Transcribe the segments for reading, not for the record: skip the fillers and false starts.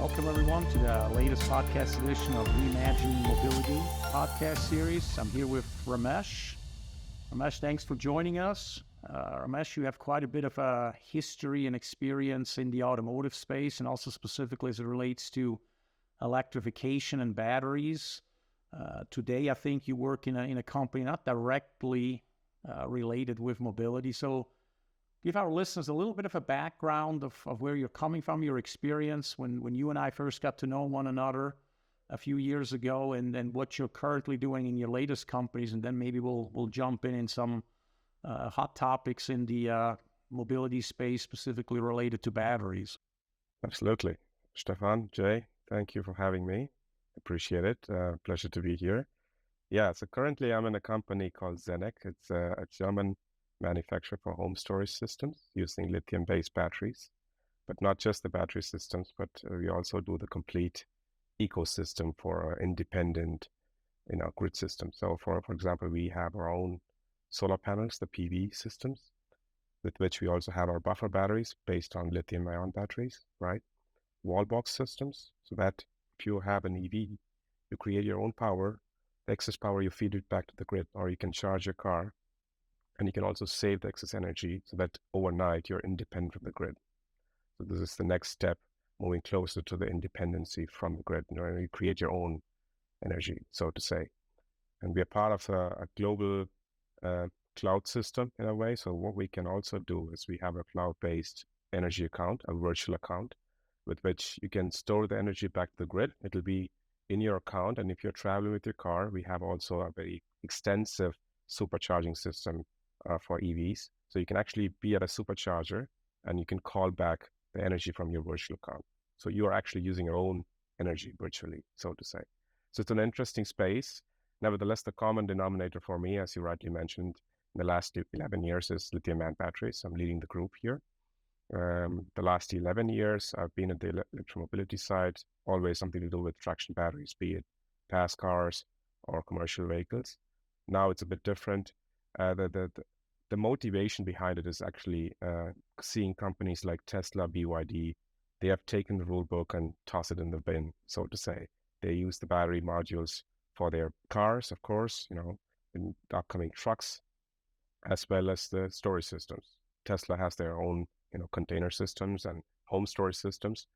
Welcome, everyone, to the latest podcast edition of Reimagine Mobility podcast series. I'm here with Ramesh. Ramesh, thanks for joining us. Ramesh, you have quite a bit of a history and experience in the automotive space, and also specifically as it relates to electrification and batteries. Today, I think you work in a company not directly related with mobility. So give our listeners a little bit of a background of where you're coming from, your experience when you and I first got to know one another a few years ago, and then what you're currently doing in your latest companies, and then maybe we'll jump in some hot topics in the mobility space, specifically related to batteries. Absolutely. Stephan, Jay, thank you for having me. Appreciate it. Pleasure to be here. Yeah, so currently I'm in a company called Senec. It's a German manufacturer for home storage systems using lithium-based batteries, but not just the battery systems, but we also do the complete ecosystem for independent, grid systems. So for example, we have our own solar panels, the PV systems, with which we also have our buffer batteries based on lithium-ion batteries, right? Wall box systems, so that if you have an EV, you create your own power, the excess power you feed it back to the grid, or you can charge your car, and you can also save the excess energy so that overnight you're independent from the grid. So this is the next step, moving closer to the independency from the grid. You create your own energy, so to say. And we are part of a global cloud system in a way. So what we can also do is we have a cloud-based energy account, a virtual account, with which you can store the energy back to the grid. It'll be in your account. And if you're traveling with your car, we have also a very extensive supercharging system for EVs. So you can actually be at a supercharger and you can call back the energy from your virtual account. So you are actually using your own energy virtually, so to say. So it's an interesting space. Nevertheless, the common denominator for me, as you rightly mentioned, in the last 11 years is lithium-ion batteries. I'm leading the group here. The last 11 years, I've been at the electromobility side, always something to do with traction batteries, be it pass cars or commercial vehicles. Now it's a bit different. The motivation behind it is actually seeing companies like Tesla, BYD, they have taken the rule book and tossed it in the bin, so to say. They use the battery modules for their cars, of course, in the upcoming trucks, as well as the storage systems. Tesla has their own, container systems and home storage systems.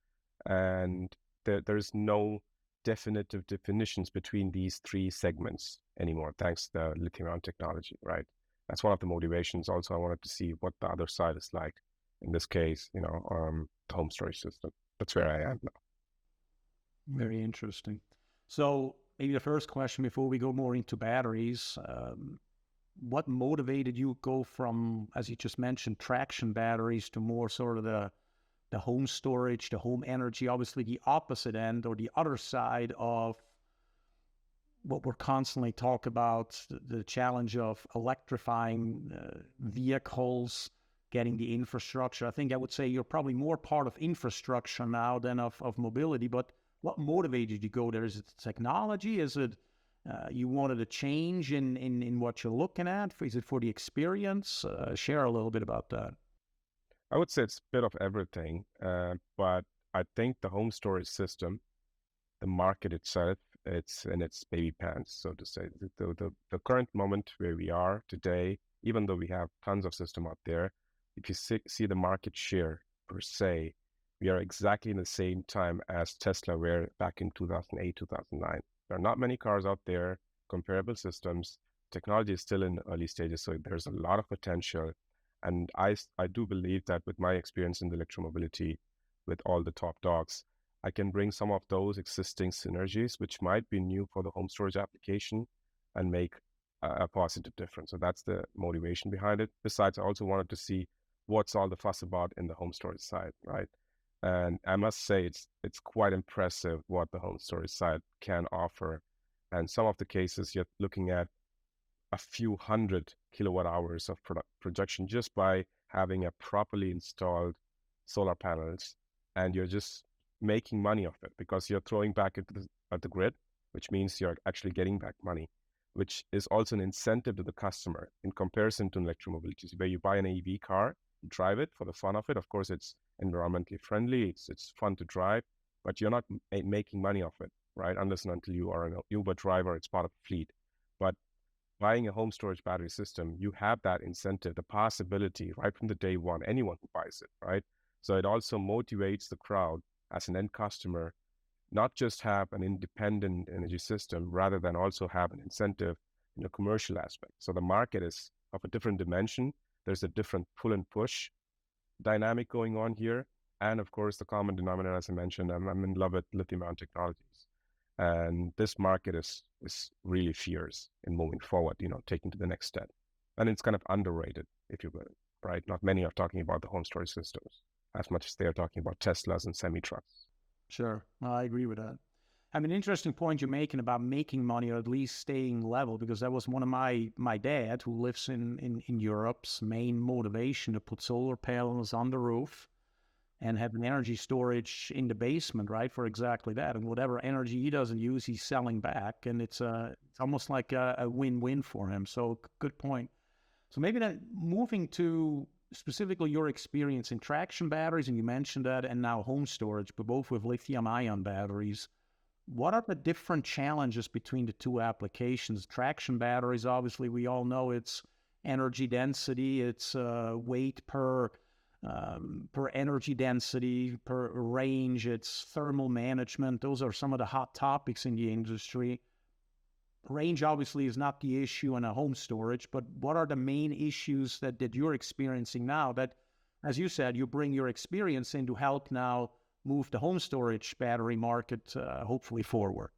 And there's no definitive definitions between these three segments anymore, thanks to the lithium-ion technology, right? That's one of the motivations. Also, I wanted to see what the other side is like. In this case, the home storage system. That's where I am now. Very interesting. So maybe the first question before we go more into batteries, what motivated you go from, as you just mentioned, traction batteries to more sort of the home storage, the home energy, obviously the opposite end or the other side of what we're constantly talk about, the challenge of electrifying vehicles, getting the infrastructure. I think I would say you're probably more part of infrastructure now than of mobility, but what motivated you to go there? Is it technology? Is it you wanted a change in what you're looking at? Is it for the experience? Share a little bit about that. I would say it's a bit of everything, but I think the home storage system, the market itself, it's in its baby pants, so to say. The current moment where we are today, even though we have tons of system out there, if you see the market share per se, we are exactly in the same time as Tesla were back in 2008, 2009. There are not many cars out there, comparable systems. Technology is still in the early stages, so there's a lot of potential. And I do believe that with my experience in the electromobility, with all the top dogs, I can bring some of those existing synergies, which might be new for the home storage application, and make a positive difference. So that's the motivation behind it. Besides, I also wanted to see what's all the fuss about in the home storage side, right? And I must say, it's quite impressive what the home storage side can offer. And some of the cases you're looking at a few hundred kilowatt hours of production just by having a properly installed solar panels, and you're just making money off it because you're throwing back into the grid, which means you're actually getting back money, which is also an incentive to the customer in comparison to electromobility, where you buy an EV car, you drive it for the fun of it. Of course, it's environmentally friendly, it's fun to drive, but you're not making money off it, right? Unless and until you are an Uber driver, it's part of the fleet. But buying a home storage battery system, you have that incentive, the possibility right from the day one, anyone who buys it, right? So it also motivates the crowd as an end customer, not just have an independent energy system, rather than also have an incentive in a commercial aspect. So the market is of a different dimension. There's a different pull and push dynamic going on here. And of course, the common denominator, as I mentioned, I'm in love with lithium-ion technologies. And this market is really fierce in moving forward, taking to the next step. And it's kind of underrated, if you will, right? Not many are talking about the home storage systems as much as they are talking about Teslas and semi-trucks. Sure. I agree with that. I mean, interesting point you're making about making money or at least staying level, because that was one of my dad, who lives in Europe's main motivation to put solar panels on the roof and have an energy storage in the basement, right, for exactly that. And whatever energy he doesn't use, he's selling back. And it's almost like a win-win for him. So good point. So maybe that moving to specifically your experience in traction batteries, and you mentioned that, and now home storage, but both with lithium-ion batteries. What are the different challenges between the two applications? Traction batteries, obviously, we all know it's energy density, it's weight per energy density, per range, it's thermal management. Those are some of the hot topics in the industry. Range obviously is not the issue in a home storage, but what are the main issues that you're experiencing now that, as you said, you bring your experience in to help now move the home storage battery market hopefully forward?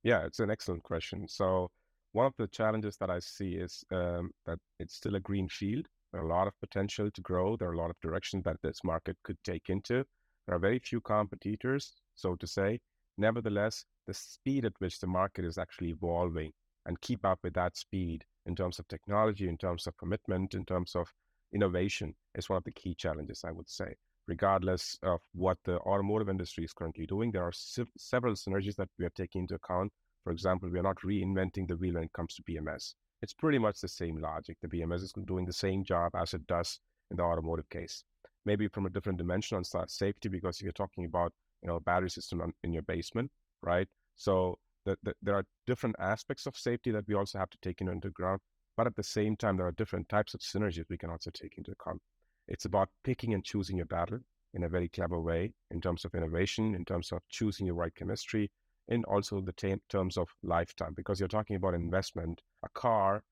Yeah, it's an excellent question. So one of the challenges that I see is that it's still a green field. There are a lot of potential to grow. There are a lot of directions that this market could take into. There are very few competitors, so to say. Nevertheless, the speed at which the market is actually evolving and keep up with that speed in terms of technology, in terms of commitment, in terms of innovation is one of the key challenges, I would say. Regardless of what the automotive industry is currently doing, there are several synergies that we are taking into account. For example, we are not reinventing the wheel when it comes to BMS. It's pretty much the same logic. The BMS is doing the same job as it does in the automotive case. Maybe from a different dimension on safety, because you're talking about a battery system in your basement, right? So there are different aspects of safety that we also have to take into account. But at the same time, there are different types of synergies we can also take into account. It's about picking and choosing your battle in a very clever way in terms of innovation, in terms of choosing your right chemistry, and also the terms of lifetime, because you're talking about investment. A car,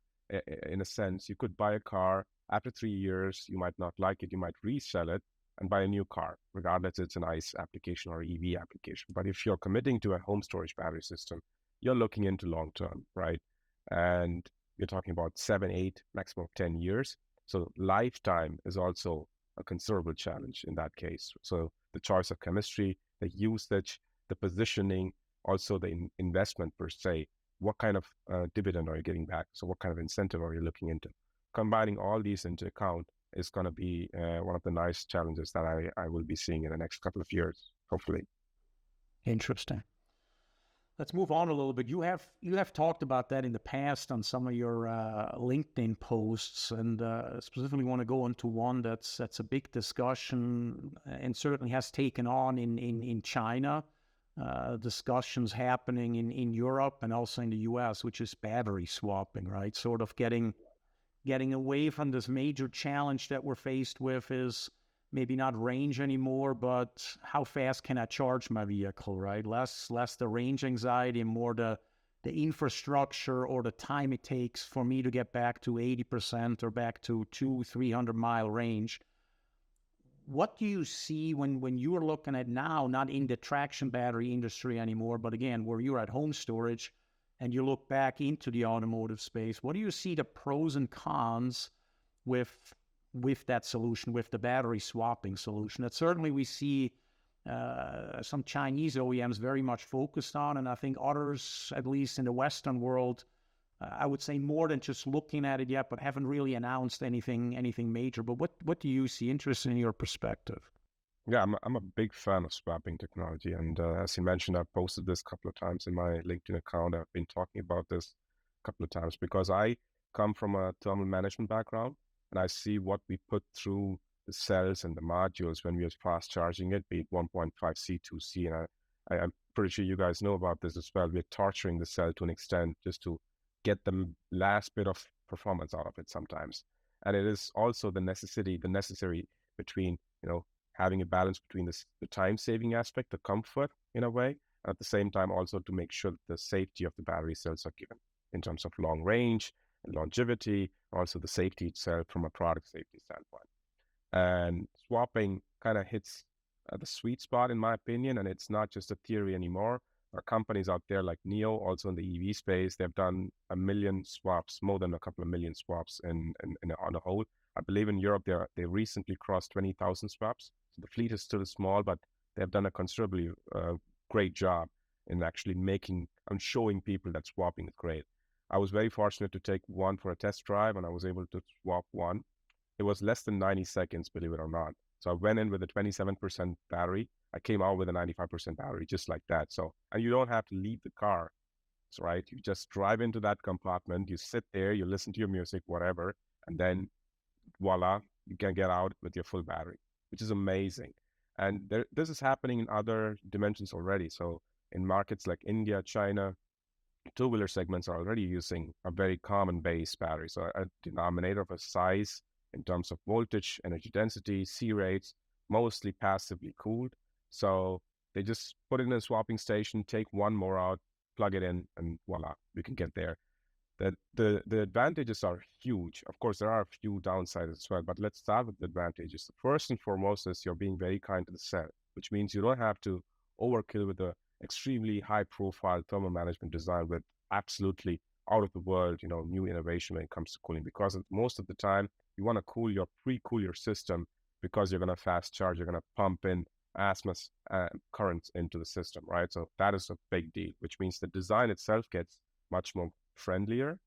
in a sense, you could buy a car, after 3 years, you might not like it, you might resell it and buy a new car, regardless it's an ICE application or EV application. But if you're committing to a home storage battery system, you're looking into long term, right? And you're talking about 7, 8, maximum 10 years. So lifetime is also a considerable challenge in that case. So the choice of chemistry, the usage, the positioning, also the investment per se, what kind of dividend are you getting back? So what kind of incentive are you looking into? Combining all these into account is going to be one of the nice challenges that I will be seeing in the next couple of years, hopefully. Interesting. Let's move on a little bit. You have talked about that in the past on some of your LinkedIn posts, and specifically want to go into one that's a big discussion and certainly has taken on in China. Discussions happening in Europe and also in the US, which is battery swapping, right? Sort of getting away from this major challenge that we're faced with is maybe not range anymore, but how fast can I charge my vehicle, right? Less the range anxiety and more the infrastructure or the time it takes for me to get back to 80% or back to 200-300 mile range. What do you see when you're looking at now, not in the traction battery industry anymore, but again, where you're at home storage and you look back into the automotive space, what do you see the pros and cons with that solution, with the battery swapping solution? That certainly we see some Chinese OEMs very much focused on, and I think others, at least in the Western world, I would say more than just looking at it yet, but haven't really announced anything major. But what do you see? Interested in your perspective. Yeah, I'm a big fan of swapping technology. And as you mentioned, I've posted this a couple of times in my LinkedIn account. I've been talking about this a couple of times because I come from a thermal management background and I see what we put through the cells and the modules when we are fast charging it, be it 1.5C, 2C, and I'm pretty sure you guys know about this as well. We're torturing the cell to an extent just to get the last bit of performance out of it sometimes. And it is also the necessary between, having a balance between the time-saving aspect, the comfort in a way, and at the same time also to make sure that the safety of the battery cells are given in terms of long range and longevity, also the safety itself from a product safety standpoint. And swapping kind of hits the sweet spot, in my opinion, and it's not just a theory anymore. There are companies out there like NIO, also in the EV space. They've done 1 million swaps, more than a couple of million swaps on the whole. I believe in Europe, they recently crossed 20,000 swaps. So the fleet is still small, but they've done a considerably great job in actually showing people that swapping is great. I was very fortunate to take one for a test drive, and I was able to swap one. It was less than 90 seconds, believe it or not. So I went in with a 27% battery. I came out with a 95% battery, just like that. So, and you don't have to leave the car, right? You just drive into that compartment, you sit there, you listen to your music, whatever, and then voila, you can get out with your full battery, which is amazing. And this is happening in other dimensions already. So in markets like India, China, two-wheeler segments are already using a very common base battery. So a denominator of a size in terms of voltage, energy density, C rates, mostly passively cooled. So they just put it in a swapping station, take one more out, plug it in, and voila, we can get there. The advantages are huge. Of course, there are a few downsides as well, but let's start with the advantages. The first and foremost is you're being very kind to the cell, which means you don't have to overkill with the extremely high-profile thermal management design with absolutely out of the world, new innovation when it comes to cooling. Because most of the time, you want to pre-cool your system because you're going to fast charge, you're going to pump in as much current into the system, right? So that is a big deal, which means the design itself gets much more friendlier.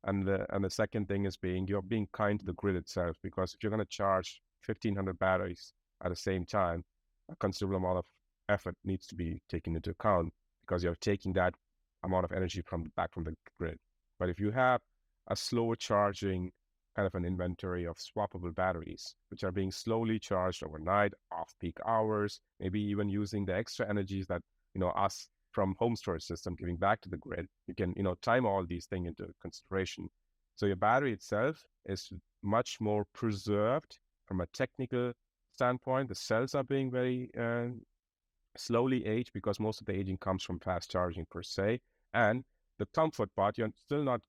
And the second thing is you're being kind to the grid itself, because if you're going to charge 1,500 batteries at the same time, a considerable amount of effort needs to be taken into account, because you're taking that amount of energy back from the grid. But if you have a slower charging kind of an inventory of swappable batteries, which are being slowly charged overnight, off-peak hours, maybe even using the extra energies that, us from home storage system giving back to the grid, you can, time all these things into consideration. So your battery itself is much more preserved from a technical standpoint. The cells are being very slowly aged, because most of the aging comes from fast charging per se. And the comfort part, you're still not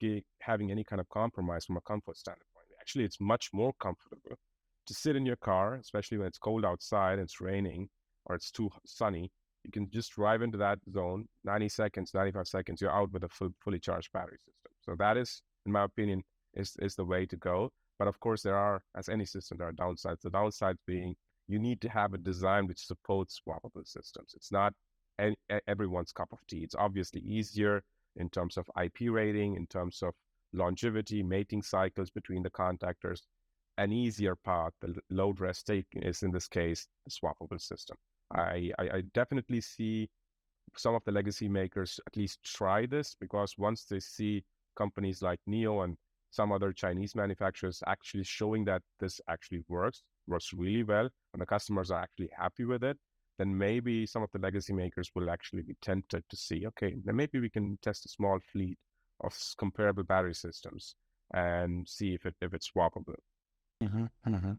having any kind of compromise from a comfort standpoint. Actually, it's much more comfortable to sit in your car, especially when it's cold outside, it's raining, or it's too sunny. You can just drive into that zone, 90 seconds, 95 seconds, you're out with a fully charged battery system. So that is, in my opinion, is the way to go. But of course, there are, as any system, there are downsides. The downsides being you need to have a design which supports swappable systems. It's not everyone's cup of tea. It's obviously easier in terms of IP rating, in terms of longevity, mating cycles between the contactors. An easier path, the load rest taking, is in this case a swappable system. I definitely see some of the legacy makers at least try this, because once they see companies like NIO and some other Chinese manufacturers actually showing that this actually works really well, and the customers are actually happy with it, then maybe some of the legacy makers will actually be tempted to see, okay, then maybe we can test a small fleet of comparable battery systems and see if it's swappable. Mm-hmm, mm-hmm.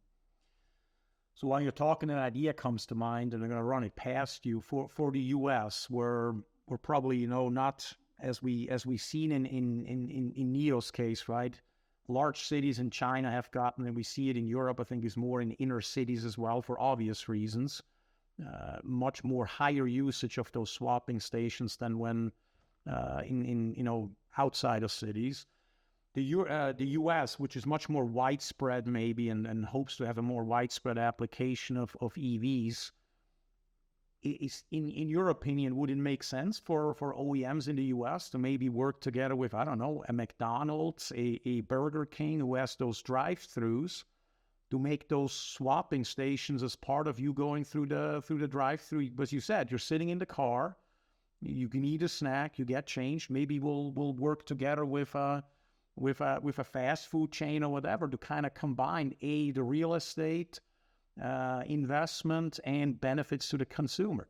So while you're talking, an idea comes to mind, and I'm going to run it past you. For the U.S., we're probably not as we seen in NIO's case, right? Large cities in China have gotten, and we see it in Europe. I think it's more in inner cities as well, for obvious reasons. Much more higher usage of those swapping stations than when in outside of cities. The U.S., which is much more widespread maybe, and hopes to have a more widespread application of EVs, is in your opinion, would it make sense for OEMs in the U.S. to maybe work together with, I don't know, a McDonald's, a Burger King, who has those drive-throughs, to make those swapping stations as part of you going through the drive-through? Because you said you're sitting in the car, you can eat a snack, you get changed. Maybe we'll work together with a fast food chain or whatever to kind of combine the real estate, investment and benefits to the consumer.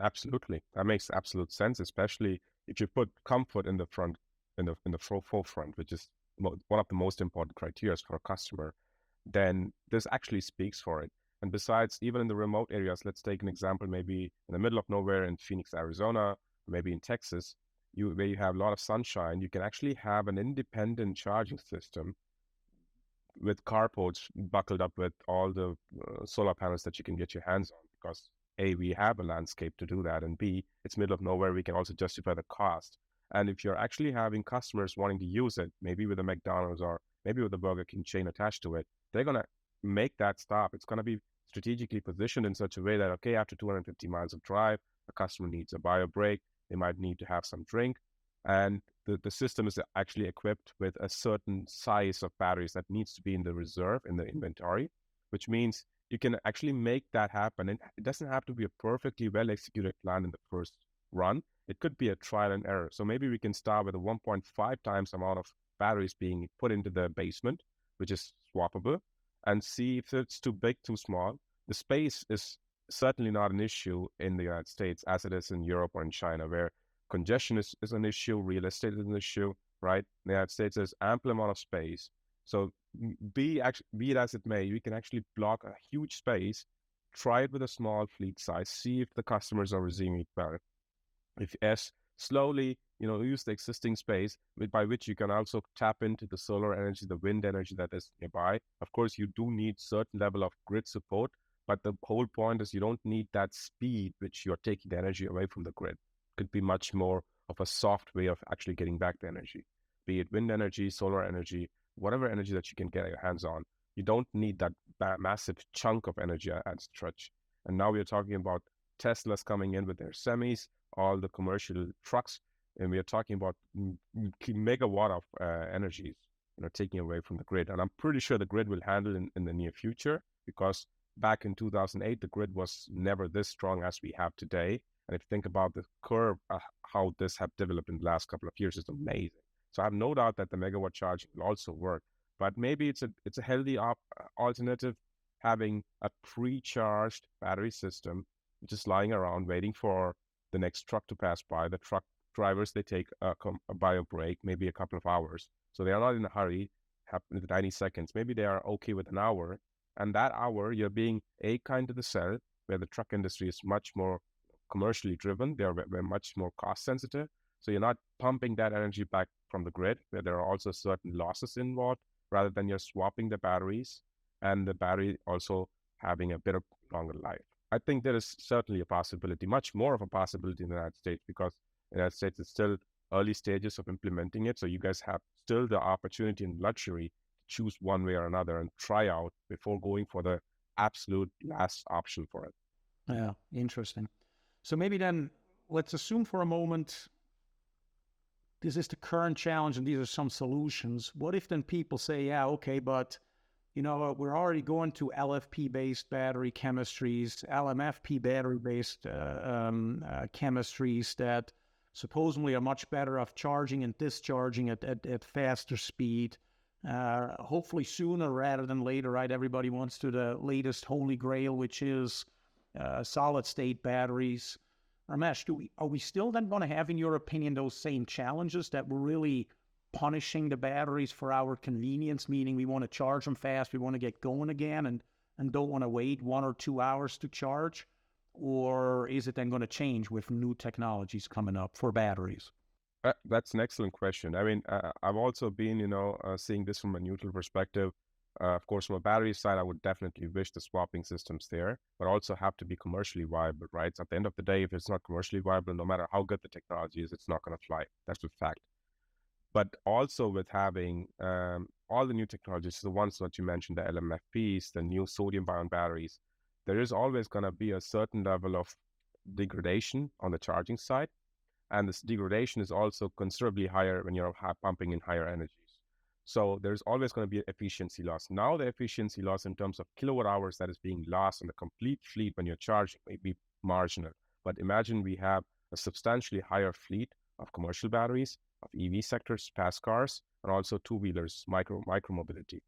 Absolutely. That makes absolute sense, especially if you put comfort in the front, in the forefront, which is one of the most important criteria for a customer, then this actually speaks for it. And besides, even in the remote areas, let's take an example, maybe in the middle of nowhere in Phoenix, Arizona, maybe in Texas, where you have a lot of sunshine, you can actually have an independent charging system with carports buckled up with all the solar panels that you can get your hands on, because A, we have a landscape to do that, and B, it's middle of nowhere, we can also justify the cost. And if you're actually having customers wanting to use it, maybe with a McDonald's or maybe with a Burger King chain attached to it, they're going to make that stop. It's going to be strategically positioned in such a way that, okay, after 250 miles of drive, a customer needs a bio break, they might need to have some drink, and the system is actually equipped with a certain size of batteries that needs to be in the reserve, in the inventory, which means you can actually make that happen. And it doesn't have to be a perfectly well executed plan in the first run. It could be a trial and error. So maybe we can start with a 1.5 times amount of batteries being put into the basement, which is swappable, and see if it's too big, too small. The space is certainly not an issue in the United States as it is in Europe or in China, where congestion is an issue, real estate is an issue, right? In the United States, there's ample amount of space. So be it as it may, we can actually block a huge space, try it with a small fleet size, see if the customers are receiving it well. If yes, slowly, use the existing space by which you can also tap into the solar energy, the wind energy that is nearby. Of course, you do need certain level of grid support, but the whole point is you don't need that speed which you're taking the energy away from the grid. Could be much more of a soft way of actually getting back the energy, be it wind energy, solar energy, whatever energy that you can get your hands on. You don't need that massive chunk of energy at stretch. And now we're talking about Tesla's coming in with their semis, all the commercial trucks, and we are talking about megawatt of energies, taking away from the grid. And I'm pretty sure the grid will handle in the near future, because back in 2008, the grid was never this strong as we have today. And if you think about the curve, how this have developed in the last couple of years, is amazing. So I have no doubt that the megawatt charging will also work. But maybe it's a healthy alternative, having a pre-charged battery system just lying around waiting for the next truck to pass by. The truck drivers, they take a bio break, maybe a couple of hours. So they are not in a hurry, with 90 seconds. Maybe they are okay with an hour. And that hour, you're being kind to the cell, where the truck industry is much more commercially driven. They're much more cost sensitive. So you're not pumping that energy back from the grid, where there are also certain losses involved, rather than you're swapping the batteries and the battery also having a bit of longer life. I think there is certainly a possibility, much more of a possibility in the United States, because in the United States it's still early stages of implementing it. So you guys have still the opportunity and luxury to choose one way or another and try out before going for the absolute last option for it. Yeah, interesting. So maybe then let's assume for a moment this is the current challenge and these are some solutions. What if then people say, yeah, okay, but we're already going to LFP-based battery chemistries, LMFP battery-based chemistries that supposedly are much better of charging and discharging at faster speed. Hopefully sooner rather than later, right? Everybody wants to the latest holy grail, which is solid-state batteries. Ramesh, are we still then going to have, in your opinion, those same challenges that we're really punishing the batteries for our convenience, meaning we want to charge them fast, we want to get going again, and don't want to wait 1 or 2 hours to charge? Or is it then going to change with new technologies coming up for batteries? That's an excellent question. I mean, I've also been, seeing this from a neutral perspective. Of course, from a battery side, I would definitely wish the swapping systems there, but also have to be commercially viable, right? So at the end of the day, if it's not commercially viable, no matter how good the technology is, it's not going to fly. That's a fact. But also with having all the new technologies, the ones that you mentioned, the LMFPs, the new sodium-ion batteries, there is always going to be a certain level of degradation on the charging side. And this degradation is also considerably higher when you're pumping in higher energies. So there's always going to be an efficiency loss. Now the efficiency loss in terms of kilowatt hours that is being lost in the complete fleet when you're charging may be marginal. But imagine we have a substantially higher fleet of commercial batteries, of EV sectors, fast cars, and also two-wheelers, micro mobility.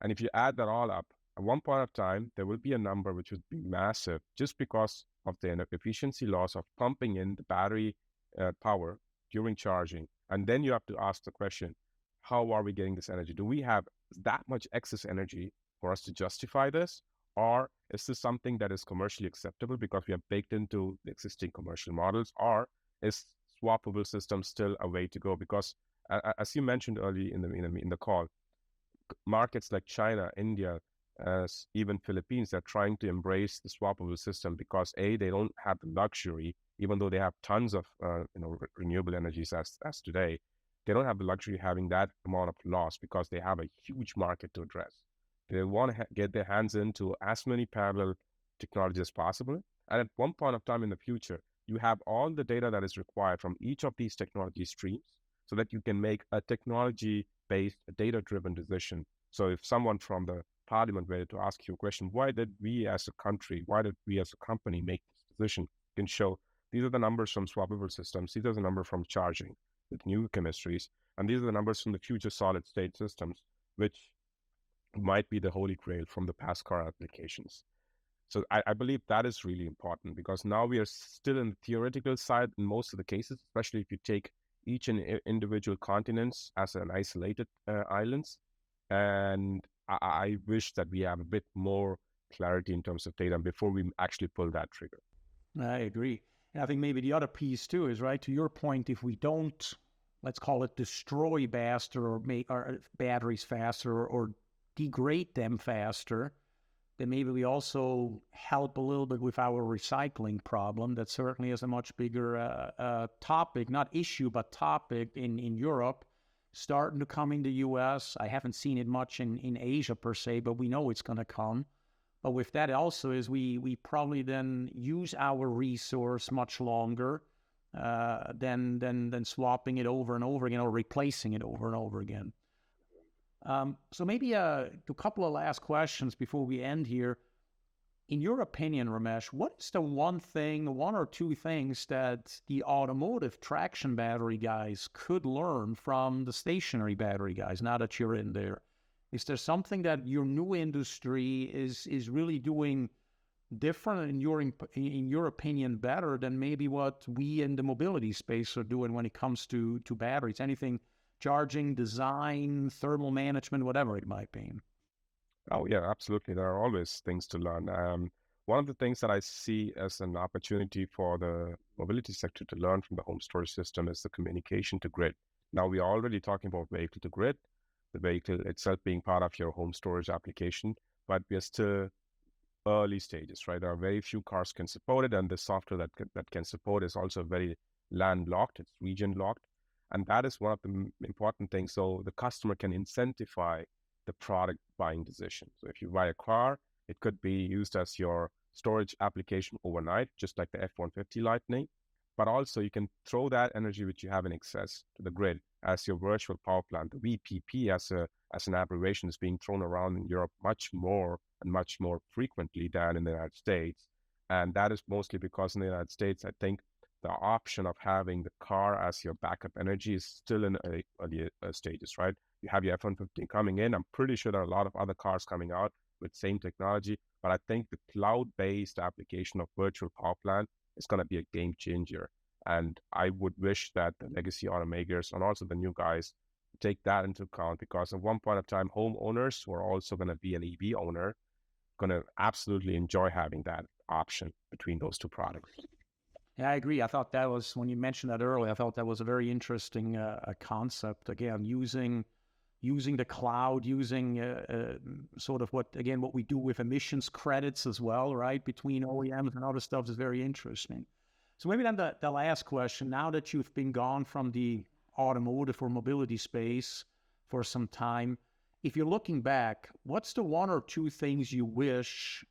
And if you add that all up, At one point of time, there will be a number which would be massive just because of the efficiency loss of pumping in the battery power during charging. And then you have to ask the question, how are we getting this energy? Do we have that much excess energy for us to justify this? Or is this something that is commercially acceptable because we have baked into the existing commercial models? Or is swappable system still a way to go? Because as you mentioned early in the call, markets like China, India, even Philippines, they're trying to embrace the swappable system because they don't have the luxury, even though they have tons of renewable energies as today, they don't have the luxury of having that amount of loss because they have a huge market to address. They want to get their hands into as many parallel technologies as possible. And at one point of time in the future, you have all the data that is required from each of these technology streams so that you can make a technology-based, data-driven decision. So if someone from the parliament were to ask you a question, why did we as a country, why did we as a company make this decision? You can show these are the numbers from swappable systems, these are the numbers from charging with new chemistries, and these are the numbers from the future solid-state systems, which might be the holy grail from the past car applications. So I believe that is really important because now we are still in the theoretical side in most of the cases, especially if you take each and individual continents as an isolated islands. And I wish that we have a bit more clarity in terms of data before we actually pull that trigger. I agree. And I think maybe the other piece too is, right, to your point, if we don't, let's call it destroy faster or make our batteries faster or degrade them faster, then maybe we also help a little bit with our recycling problem. That certainly is a much bigger topic, not issue, but topic in Europe, starting to come in the US. I haven't seen it much in Asia per se, but we know it's going to come. But with that also is we probably then use our resource much longer than swapping it over and over again or replacing it over and over again. So maybe a couple of last questions before we end here. In your opinion, Ramesh, what is the one or two things that the automotive traction battery guys could learn from the stationary battery guys now that you're in there? Is there something that your new industry is really doing different in your opinion better than maybe what we in the mobility space are doing when it comes to batteries? Anything? Charging, design, thermal management, whatever it might be. Oh, yeah, absolutely. There are always things to learn. One of the things that I see as an opportunity for the mobility sector to learn from the home storage system is the communication to grid. Now, we are already talking about vehicle to grid, the vehicle itself being part of your home storage application, but we are still early stages, right? There are very few cars can support it, and the software that can support is also very landlocked, it's region locked. And that is one of the important things. So the customer can incentivize the product buying decision. So if you buy a car, it could be used as your storage application overnight, just like the F-150 Lightning. But also you can throw that energy which you have in excess to the grid as your virtual power plant. The VPP as an abbreviation is being thrown around in Europe much more frequently than in the United States. And that is mostly because in the United States, I think the option of having the car as your backup energy is still in early stages, right? You have your F-150 coming in. I'm pretty sure there are a lot of other cars coming out with same technology, but I think the cloud-based application of virtual power plant is going to be a game changer. And I would wish that the legacy automakers and also the new guys take that into account, because at one point of time, homeowners who are also going to be an EV owner, going to absolutely enjoy having that option between those two products. Yeah, I agree. I thought that was, when you mentioned that earlier, I thought that was a very interesting concept. Again, using the cloud, using sort of what we do with emissions credits as well, right? Between OEMs and other stuff is very interesting. So maybe then the last question, now that you've been gone from the automotive or mobility space for some time, if you're looking back, what's the one or two things you wish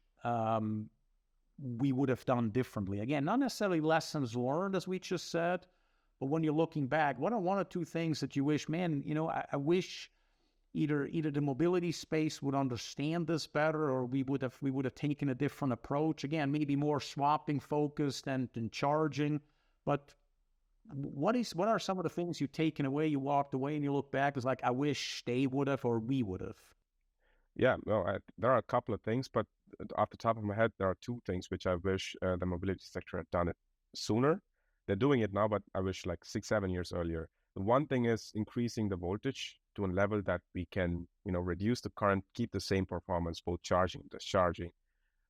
we would have done differently? Again, not necessarily lessons learned, as we just said, but when you're looking back, what are one or two things that you wish, man, I wish either the mobility space would understand this better, or we would have taken a different approach. Again, maybe more swapping focused and charging. But what are some of the things you've taken away, you walked away, and you look back, it's like, I wish they would have or we would have? Yeah, no, there are a couple of things, but off the top of my head, there are two things which I wish the mobility sector had done it sooner. They're doing it now, but I wish like 6, 7 years earlier. The one thing is increasing the voltage to a level that we can, reduce the current, keep the same performance, both charging and discharging.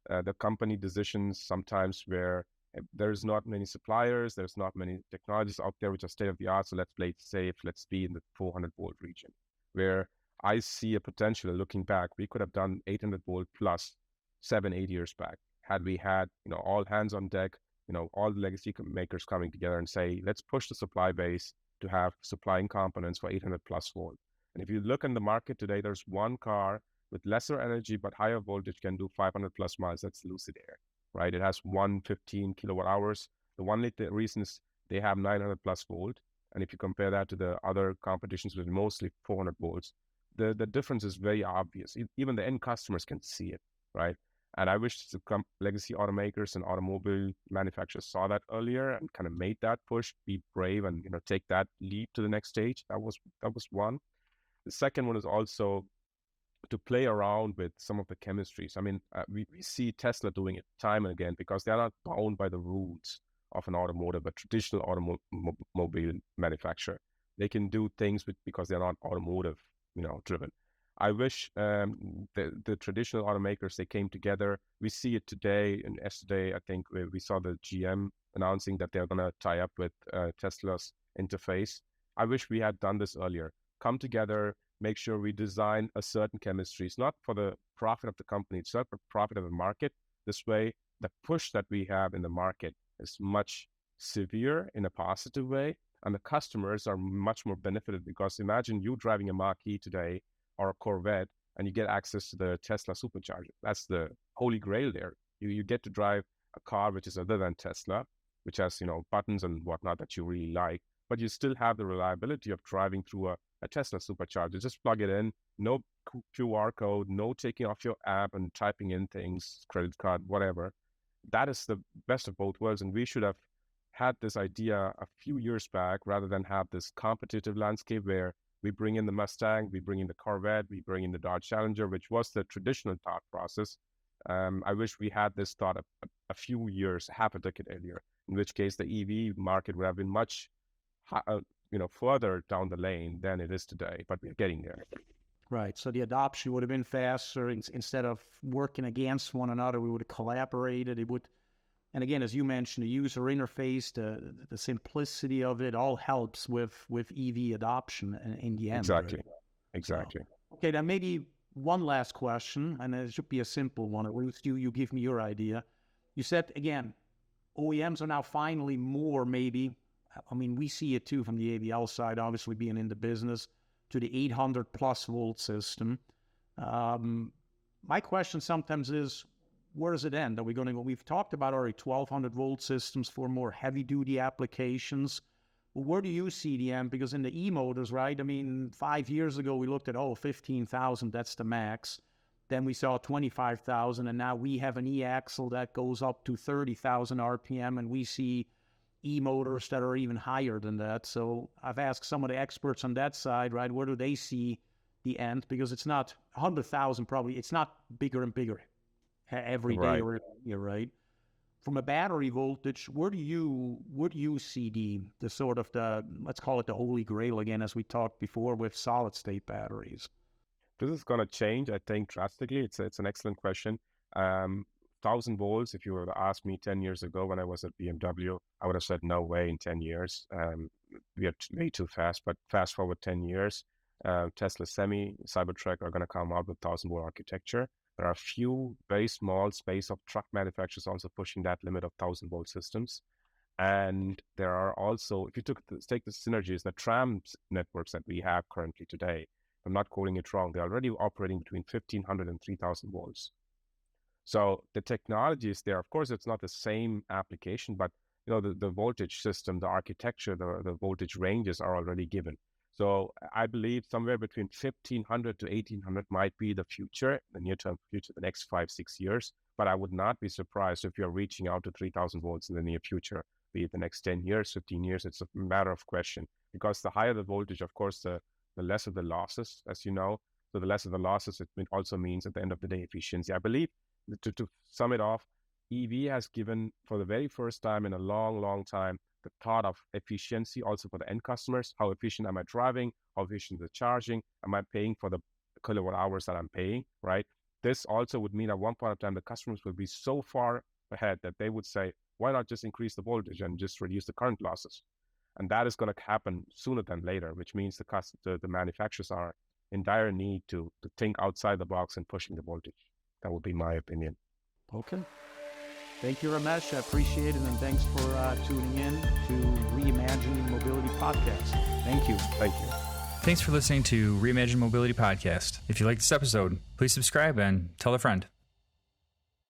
The company decisions sometimes where there's not many suppliers, there's not many technologies out there which are state of the art. So let's play it safe. Let's be in the 400-volt region, where I see a potential. Looking back, we could have done 800-volt plus 7, 8 years back had we had all hands on deck. All the legacy makers coming together and say, let's push the supply base to have supplying components for 800 plus volt. And if you look in the market today, there's one car with lesser energy but higher voltage can do 500 plus miles. That's Lucid Air, right? It has 115 kilowatt hours. The only reason is they have 900 plus volt. And if you compare that to the other competitions with mostly 400 volts, the difference is very obvious. Even the end customers can see it, right? And I wish the legacy automakers and automobile manufacturers saw that earlier and kind of made that push, be brave, and take that leap to the next stage. That was one. The second one is also to play around with some of the chemistries. I mean, we see Tesla doing it time and again because they're not bound by the rules of an automotive, a traditional automobile manufacturer. They can do things because they're not automotive, driven. I wish the traditional automakers, they came together. We see it today and yesterday. I think we saw the GM announcing that they're going to tie up with Tesla's interface. I wish we had done this earlier. Come together, make sure we design a certain chemistry. It's not for the profit of the company itself, but profit of the market. This way, the push that we have in the market is much severe in a positive way, and the customers are much more benefited because imagine you driving a Mach-E today or a Corvette, and you get access to the Tesla supercharger. That's the holy grail there. You get to drive a car which is other than Tesla, which has buttons and whatnot that you really like, but you still have the reliability of driving through a Tesla supercharger. Just plug it in, no QR code, no taking off your app and typing in things, credit card, whatever. That is the best of both worlds. And we should have had this idea a few years back rather than have this competitive landscape where we bring in the Mustang, we bring in the Corvette, we bring in the Dodge Challenger, which was the traditional thought process. I wish we had this thought a few years, half a decade earlier, in which case the EV market would have been much further down the lane than it is today, but we're getting there. Right. So the adoption would have been faster. Instead of working against one another, we would have collaborated. It would, and again, as you mentioned, the user interface, the simplicity of it all helps with EV adoption in the end. Exactly. Right? Exactly. So, okay, then maybe one last question, and it should be a simple one. At least you give me your idea. You said, again, OEMs are now finally more maybe, I mean, we see it too from the AVL side, obviously being in the business, to the 800 plus volt system. My question sometimes is, where does it end? Are we going to go? We've talked about already 1200 volt systems for more heavy duty applications. Well, where do you see the end? Because in the e-motors, right? I mean, 5 years ago, we looked at, 15,000, that's the max. Then we saw 25,000, and now we have an e-axle that goes up to 30,000 RPM, and we see e-motors that are even higher than that. So I've asked some of the experts on that side, right, where do they see the end? Because it's not 100,000 probably, it's not bigger and bigger every day or every year, right? From a battery voltage, where do you see the sort of the, let's call it the holy grail again, as we talked before with solid state batteries? This is going to change, I think, drastically. It's an excellent question. 1,000 volts, if you were to ask me 10 years ago when I was at BMW, I would have said no way in 10 years. We are way too fast, but fast forward 10 years, Tesla Semi, Cybertruck are going to come out with 1,000 volt architecture. There are a few very small space of truck manufacturers also pushing that limit of 1,000 volt systems. And there are also, if you take the synergies, the tram networks that we have currently today, I'm not quoting it wrong, they're already operating between 1,500 and 3,000 volts. So the technology is there. Of course, it's not the same application, but the voltage system, the architecture, the voltage ranges are already given. So I believe somewhere between 1,500 to 1,800 might be the future, the near-term future, the next 5-6 years. But I would not be surprised if you're reaching out to 3,000 volts in the near future, be it the next 10 years, 15 years. It's a matter of question. Because the higher the voltage, of course, the less of the losses, as you know. So the lesser the losses, it also means at the end of the day efficiency. I believe to sum it off, EV has given for the very first time in a long, long time the thought of efficiency also for the end customers. How efficient am I driving? How efficient is the charging? Am I paying for the kilowatt hours that I'm paying, right? This also would mean at one point of time, the customers will be so far ahead that they would say, why not just increase the voltage and just reduce the current losses? And that is going to happen sooner than later, which means the manufacturers are in dire need to think outside the box and pushing the voltage. That would be my opinion. Okay. Thank you, Ramesh. I appreciate it. And thanks for tuning in to Reimagine Mobility Podcast. Thank you. Thank you. Thanks for listening to Reimagine Mobility Podcast. If you like this episode, please subscribe and tell a friend.